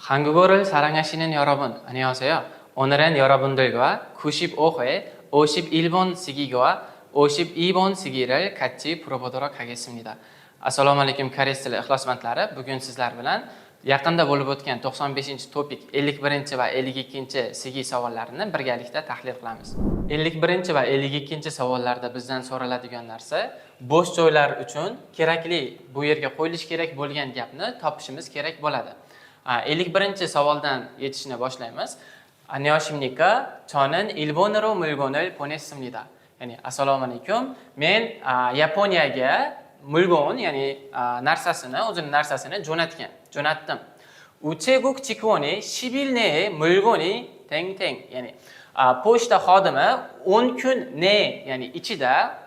한국어를 사랑하시는 여러분, 안녕하세요. 오늘은 여러분들과 95회 51번 쓰기와 52번 쓰기를 같이 풀어보도록 하겠습니다. Assalomu alaykum koreys tili ixlosmandlari. Bugun sizlar bilan yaqinda bo'lib o'tgan 95-topik 51 va 52 sigi savollarini birgalikda tahlil qilamiz. 51 va 52 savollarda bizdan so'raladigan narsa bo'sh joylar uchun kerakli, bu yerga qo'yilish kerak bo'lgan gapni topishimiz kerak bo'ladi. 51 savoldan yetishni boshlaymiz. 안녕하십니까? 저는 일본으로 물건을 보냈습니다. ya'ni assalomu alaykum. Men Yaponiyaga mulgon, ya'ni narsasini jo'natdim. 우체국 직원이 10일 내에 물건이 땡땡, ya'ni pochta xodimi 10 kun ya'ni ichida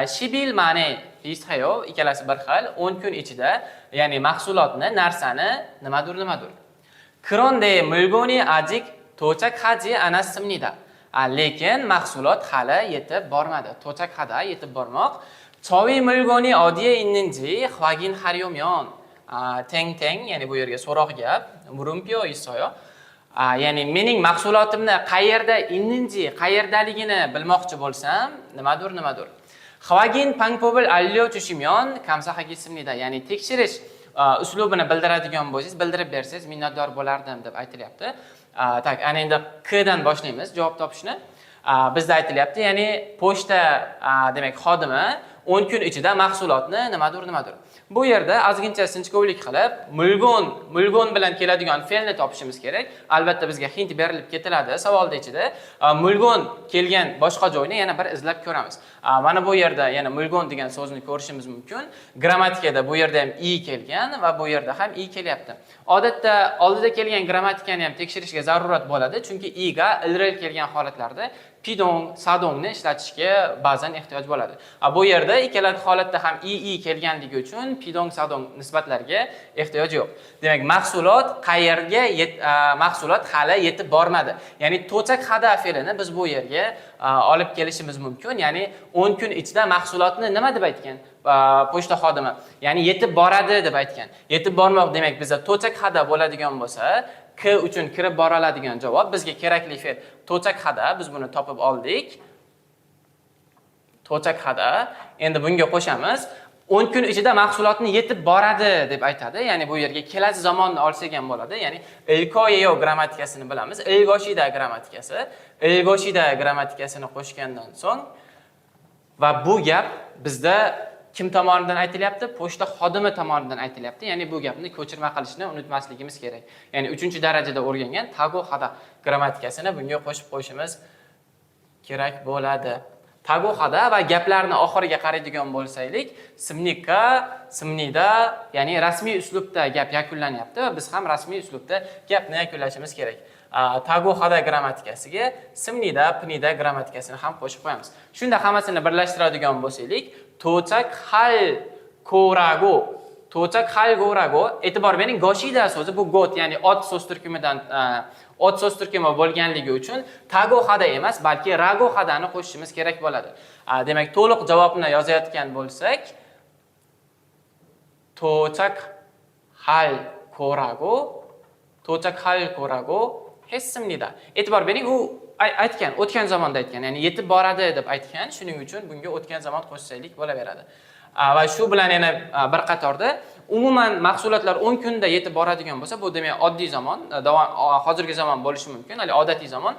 10 만에 bistayo, ikkalasi bir xil, 10 kun ichida, ya'ni mahsulotni, narsani nimadir. 그런데 물건이 아직 도착하지 않았습니다. lekin mahsulot hali yetib bormadi. 도착하다 yetib bormoq. 저희 물건이 어디에 있는지 확인하려면 땡땡, ya'ni bu yerga so'roq gap, 물음표 있어요. ya'ni mening mahsulotimni qayerda 있는지, qayerdaligini bilmoqchi bo'lsam, nimadir. 확인 방법을 알려주시면 감사하겠습니다. ya'ni tekshirish uslubini bildiradigan bo'lsangiz, bildirib bersangiz minnatdor bo'lardim deb aytilyapti. Tak, ana endi K dan boshlaymiz javob topishni. Bizda aytilyapti, ya'ni pochta demak xodimi 10 kun ichida mahsulotni nimadir. Bu yerda ozgincha sinchkovlik qilib, mulgon bilan keladigan fe'lni topishimiz kerak. Albatta bizga hint berilib ketiladi savolda ichida. Mulgon kelgan boshqa joyni yana bir izlab ko'ramiz. Mana bu yerda yana mulgon degan so'zni ko'rishimiz mumkin. Grammatikada bu yerda ham i kelgan va bu yerda ham i kelyapti. Odatda oldida kelgan grammatikani ham tekshirishga zarurat bo'ladi, chunki i ga ilril kelgan holatlarda pidong, sadongni ishlatishga ba'zan ehtiyoj bo'ladi. Bu yerda ikkala holatda ham i kelganligi uchun pidong, sadong nisbatlariga ehtiyoj yo'q. Demak, mahsulot hali yetib bormadi. Ya'ni to'chak hada fe'lini biz bu yerga olib kelishimiz mumkin. Ya'ni 10 kun ichida mahsulotni nima deb aytgan? Pochta xodimi. Ya'ni yetib boradi deb aytgan. Yetib bormoq demak bizda to'chak hada bo'ladigan bo'lsa, K uchun kirib boradigan javob bizga kerakli fe'l to'chak hada, biz buni topib oldik. To'chak hada. Endi bunga qo'shamiz. 10 kun ichida mahsulotni yetib boradi deb aytadi. Ya'ni bu yerga kelasi zamonni olsak ham bo'ladi. Ya'ni ilkoyeyo grammatikasini bilamiz. Ilgoshida grammatikasini qo'shgandan so'ng va bu gap bizda kim tomonidan aytilyapti? Pochta xodimi tomonidan aytilyapti. Ya'ni bu gapni ko'chirma qilishni unutmasligimiz kerak. Ya'ni 3-darajada o'rgangan tago hada grammatikasini bunga qo'shib qo'yishimiz kerak bo'ladi. Tago hada va gaplarni oxiriga qaraydigan bo'lsaylik, simnika, simnida, ya'ni rasmiy uslubda gap yakunlanyapti va biz ham rasmiy uslubda gapni yakunlashimiz kerak. Tago hada grammatikasiga simnida, pnida grammatikasini ham qo'shib qo'yamiz. Shunda hammasini birlashtiradigan bo'lsaylik, to'chak hal ko'rago, e'tibor bering, goshida so'zi bu got, ya'ni ot so'z turkumi bo'lganligi uchun tago hada emas, balki rago hadani qo'shishimiz kerak bo'ladi. Demak, to'liq javobni yozayotgan bo'lsak, to'chak hal ko'rago hessimnida. E'tibor bering, u aytgan, o'tgan zamonda aytgan, ya'ni yetib boradi deb aytgan, shuning uchun bunga o'tgan zamon qo'shsaylik bo'laveradi. Va shu bilan yana bir qatorda umuman mahsulotlar 10 kunda yetib boradigan bo'lsa, bu demak oddiy zamon, hozirgi zamon bo'lishi mumkin, hali odatiy zamon.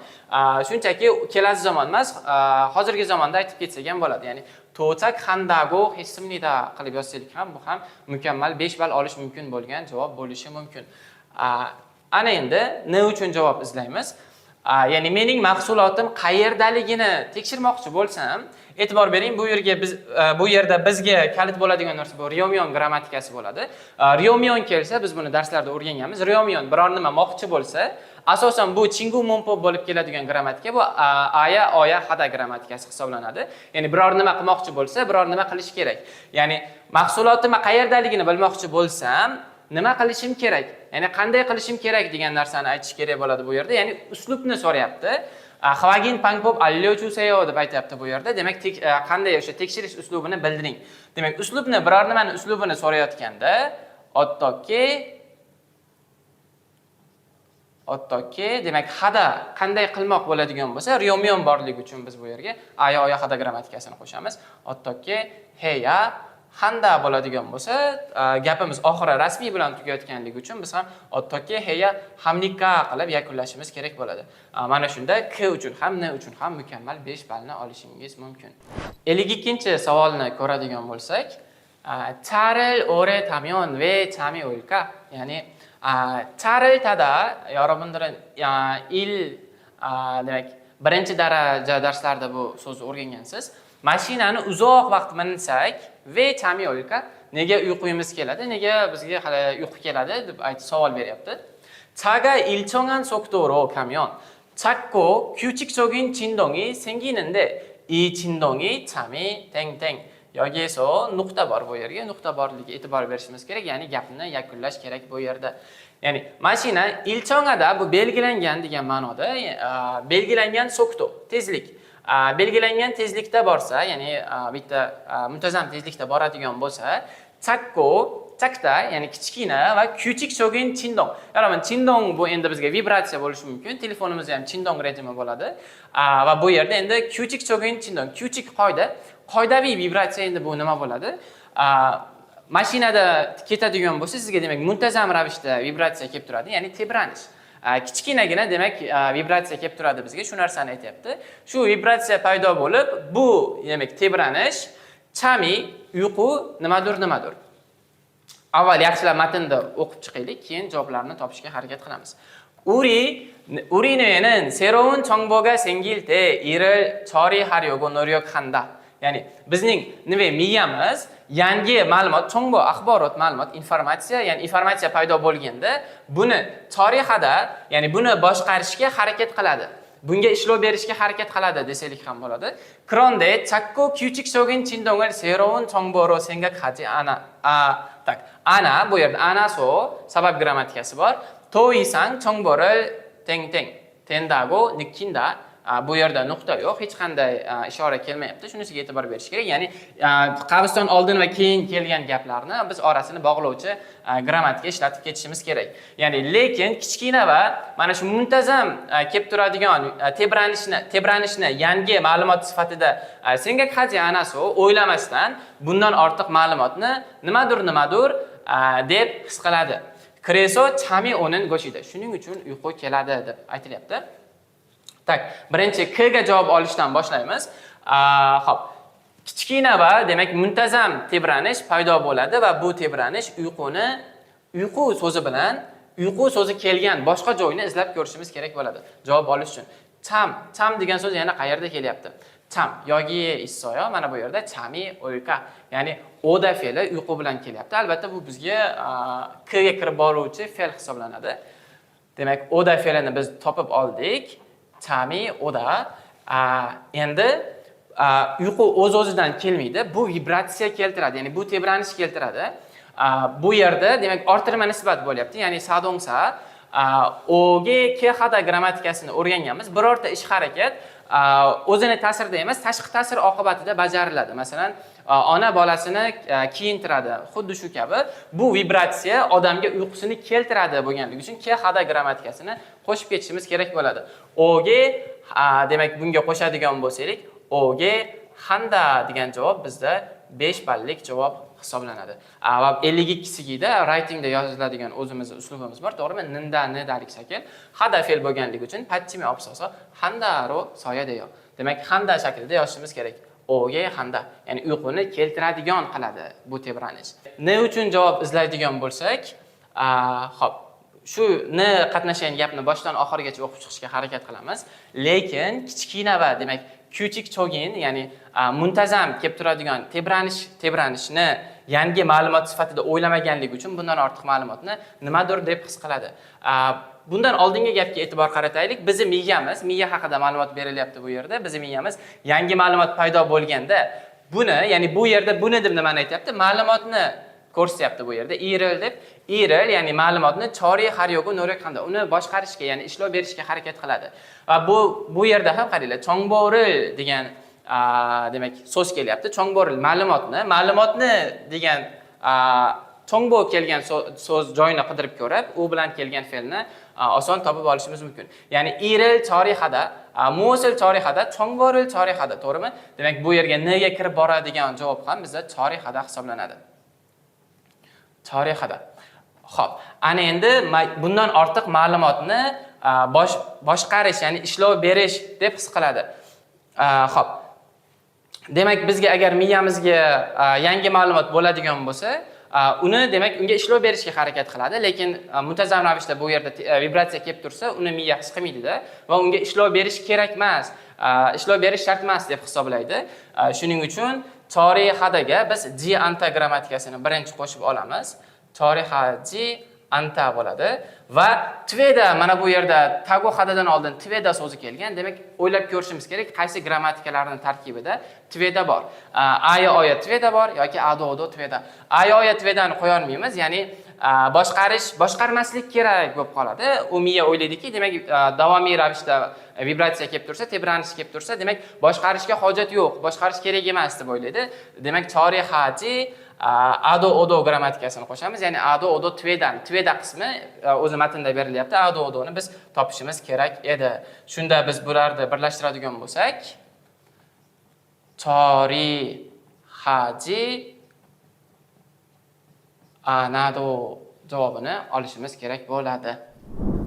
Shunchaki kelasi zamon emas, hozirgi zamonda aytib ketsak ham bo'ladi. Ya'ni to'chak handago hessimnida qilib yozsaylik ham bu ham mukammal 5 ball olish mumkin bo'lgan javob bo'lishi mumkin. Ana endi ne uchun javob izlaymiz? Ya'ni mening mahsulotim qayerdaligini tekshirmoqchi bo'lsam, e'tibor bering, bu yerda bizga kalit bo'ladigan narsa bu ryomyon grammatikasi bo'ladi. Ryomyon kelsa, biz buni darslarda o'rganganmiz. Ryomyon biror nima moqchi bo'lsa, asosan bu chingu mompo bo'lib keladigan grammatika, bu oya hada grammatikasi hisoblanadi. Ya'ni biror nima qilmoqchi bo'lsa, biror nima qilish kerak. Ya'ni mahsulotim qayerdaligini bilmoqchi bo'lsam, nima qilishim kerak? Ya'ni qanday qilishim kerak degan narsani aytish kerak bo'ladi bu yerda. Ya'ni uslubni so'rayapti. Xavagin pangpop allochusayo deb aytayapti bu yerda. Demak, qanday o'sha tekshirish uslubini bildiring. Demak, uslubni, biror nimani uslubini so'rayotganda, ottoki hattoki demak hada qanday qilmoq bo'ladigan bo'lsa, ryomyon borligi uchun biz bu yerga aya oya hada grammatikasini qo'shamiz. Hattoki heya handa bo'ladigan bo'lsa, gapimiz oxiri rasmiy bilan tugayotganligi uchun biz ham hattoki heya hamnika qilib yakunlashimiz kerak bo'ladi. Mana shunda k uchun ham n uchun ham mukammal 5 ballni olishingiz mumkin. 52-savolni ko'radigan bo'lsak, 차를 오래 타면 왜 잠이 올까? ya'ni 차를 타다 여러분들은 demak birinchi daraja darslarda bu so'zni o'rgangansiz. Mashinani uzoq vaqt minsak, ve chami olka, nega uyquyimiz keladi, nega bizga hali uyqu keladi deb savol beryapti. 차가 일정한 속도로 가면 작고 규칙적인 진동이 생기는데 이 진동이 잠이 땡땡. Yogiso nuqta bor bu yerga, nuqta borligiga e'tibor berishimiz kerak, ya'ni gapni yakunlash kerak bu yerda. Ya'ni mashina ilchongada bu belgilangan degan ma'noda, belgilangan sokto, tezlik. Belgilangan tezlikda borsa, ya'ni bitta muntazam tezlikda boradigan bo'lsa, chakda, ya'ni kichkina va küçükçogin chindong. Ya'ni chindong bu endi bizga vibratsiya bo'lishi mumkin. Telefonimizda ham chindong rejimi bo'ladi. Va bu yerda endi küçükçogin chindong, küçük qoidaviy vibratsiya endi bu nima bo'ladi? Mashinada ketadigan bo'lsa, sizga demak muntazam ravishda vibratsiya kelib turadi, ya'ni tebranish. Kichkinagina demak vibratsiya kelib turadi bizga, shu narsani aytyapti. Shu vibratsiya paydo bo'lib, bu demak tebranish, chami, uyqu nimadir. Avval yaxshilab matnni o'qib chiqaylik, keyin javoblarni topishga harakat qilamiz. 우리는 새로운 정보가 생길 때 이를 처리하려고 노력한다. Ya'ni bizning nima miyamiz yangi ma'lumot, chongbo, axborot, ma'lumot, informatsiya, ya'ni informatsiya paydo bo'lganda buni chorihada, ya'ni buni boshqarishga harakat qiladi. Bunga ishlov berishga harakat qiladi desalik ham bo'ladi. Kronde chakko küçük적인 진동을 새로운 정보로 생각하지 않아. Ana bu yerda anaso sabab grammatikasi bor. 더 이상 정보를 된다고 느낀다. Bu yerda nuqta yo'q, hech qanday ishora kelmayapti. Shunisiga e'tibor berish kerak. Ya'ni qabriston oldin va keyin kelgan gaplarni biz orasini bog'lovchi grammatika ishlatib ketishimiz kerak. Ya'ni lekin kichkina va mana shu muntazam kelib turadigan tebranishni yangi ma'lumot sifatida senga haji anaso o'ylamasdan bundan ortiq ma'lumotni nimadir deb his qiladi. Kreso chami onin go'shida. Shuning uchun uyqu keladi deb aytilyapti. Birinchi k ga javob olishdan boshlaymiz. Xo'p. Kichkina va demak muntazam tebranish paydo bo'ladi va bu tebranish uyqu so'zi bilan uyqu so'zi kelgan boshqa joyni izlab ko'rishimiz kerak bo'ladi. Javob olish uchun. Cham degan so'z yana qayerda kelyapti? Cham yogi issoyo mana bu yerda chami o'yqa, ya'ni oda fe'li uyqu bilan kelyapti. Albatta bu bizga k ga kirib boruvchi fe'l hisoblanadi. Demak, oda fe'lini biz topib oldik. Chami oda endi uyqu o'z-o'zidan kelmaydi. Bu vibratsiya keltiradi, ya'ni bu tebranish keltiradi. Bu yerda demak orttirma nisbat bo'lyapti, ya'ni sadongsa o'ga ke hada grammatikasini o'rganganmiz. Birorta ish harakat o'zini ta'sirida emas, tashqi ta'sir oqibatida bajariladi. Masalan, ona bolasini kiyintiradi. Xuddi shu kabi bu vibratsiya odamga uyqusini keltiradi bo'lganligi uchun ke hada grammatikasini qo'shib ketishimiz kerak bo'ladi. O'ga demak bunga qo'shadigan bo'lsak, o'ga handa degan javob bizda 5 ballik javob hisoblanadi. Va 52-sigida writingda yoziladigan o'zimiz uslubimiz bor, to'g'rimi? Ninda nidalik shakl, hada fe'l bo'lganligi uchun patchimi opsoso handaro soyadeyo. Demak, handa shaklida yozishimiz kerak. O'ga handa, ya'ni uyquni keltiradigan qiladi bu tebranish. Ne uchun javob izlaydigan bo'lsak, xo'p, shu ne qatnashgan gapni boshdan oxirigacha o'qib chiqishga harakat qilamiz. Lekin kichkina va demak küçükçogin, ya'ni muntazam kelib turadigan tebranishni yangi ma'lumot sifatida o'ylamaganligi uchun bundan ortiq ma'lumotni nimadir deb his qiladi. Bundan oldingi gapga e'tibor qarataylik. Bizning miya haqida ma'lumot berilyapti bu yerda. Bizning miyamiz yangi ma'lumot paydo bo'lganda buni, ya'ni bu yerda buni deb nimani aytyapti? Ma'lumotni ko'rsatyapti bu yerda. Iril, ya'ni ma'lumotni choriy haryogu no'raqanda uni boshqarishga, ya'ni ishlov berishga harakat qiladi. Va bu yerda ham qaranglar, chongboril degan demak so'z kelyapti. Chongboril ma'lumotni degan chongbo kelgan so'z joyini qidirib ko'rib, u bilan kelgan fe'lni oson topib olishimiz mumkin. Ya'ni iril chorihada, musil chorihada, chongvoril chorihada, to'g'rimi? Demak, bu yerga n ga kirib boradigan javob ham bizda chorihada hisoblanadi. Chorihada. Xo'p, ana endi bundan ortiq ma'lumotni boshqarish, ya'ni ishlov berish deb his qiladi. Xo'p. Demak, bizga agar miyamizga yangi ma'lumot bo'ladigan bo'lsa, uni demak unga ishlov berishga harakat qiladi, lekin muntazam ravishda bu yerda vibratsiya kelib tursa, uni miya his qilmaydi-da va unga ishlov berish kerak emas, ishlov berish shart emas deb hisoblaydi. Shuning uchun chorihadaga biz ji anta grammatikasini birinchi qo'shib olamiz. Choriha ji anta bo'ladi va tveda, mana bu yerda tago hadadan oldin tveda so'zi kelgan. Demak, o'ylab ko'rishimiz kerak, qaysi grammatikalarning tarkibida tveda bor. Aya oya tveda bor yoki ado odo tveda. Aya oya tvedani qo'ya olmaymiz, ya'ni boshqarmaslik kerak bo'lib qoladi. U miya o'ylaydiki, demak, davomiy ravishda vibratsiya kelib tursa, tebranish kelib tursa, demak, boshqarishga hojat yo'q, boshqarish kerak emas deb o'ylaydi. Demak, chorihaji ado odo grammatikasini qo'shamiz, ya'ni ado odo tveda qismi o'zi matnda berilyapti. Ado odoni biz topishimiz kerak edi. Shunda biz bularni birlashtiradigan bo'lsak, chorihaji anado javobini olishimiz kerak bo'ladi.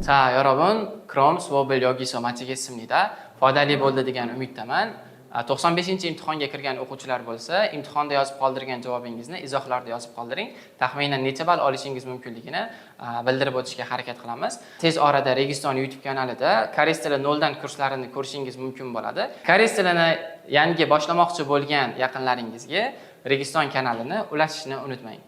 자, 여러분, 그럼 수업을 여기서 마치겠습니다. foydali bo'ldi degan umiddaman. 95-imtihonga kirgan o'quvchilar bo'lsa, imtihonda yozib qoldirgan javobingizni izohlarda yozib qoldiring. Taxminan necha ball olishingiz mumkinligini bildirib o'tishga harakat qilamiz. Tez orada Registon YouTube kanalida koreys tili 0 dan kurslarini ko'rishingiz mumkin bo'ladi. Koreys tilini yangi boshlamoqchi bo'lgan yaqinlaringizga Registon kanalini ulashishni unutmang.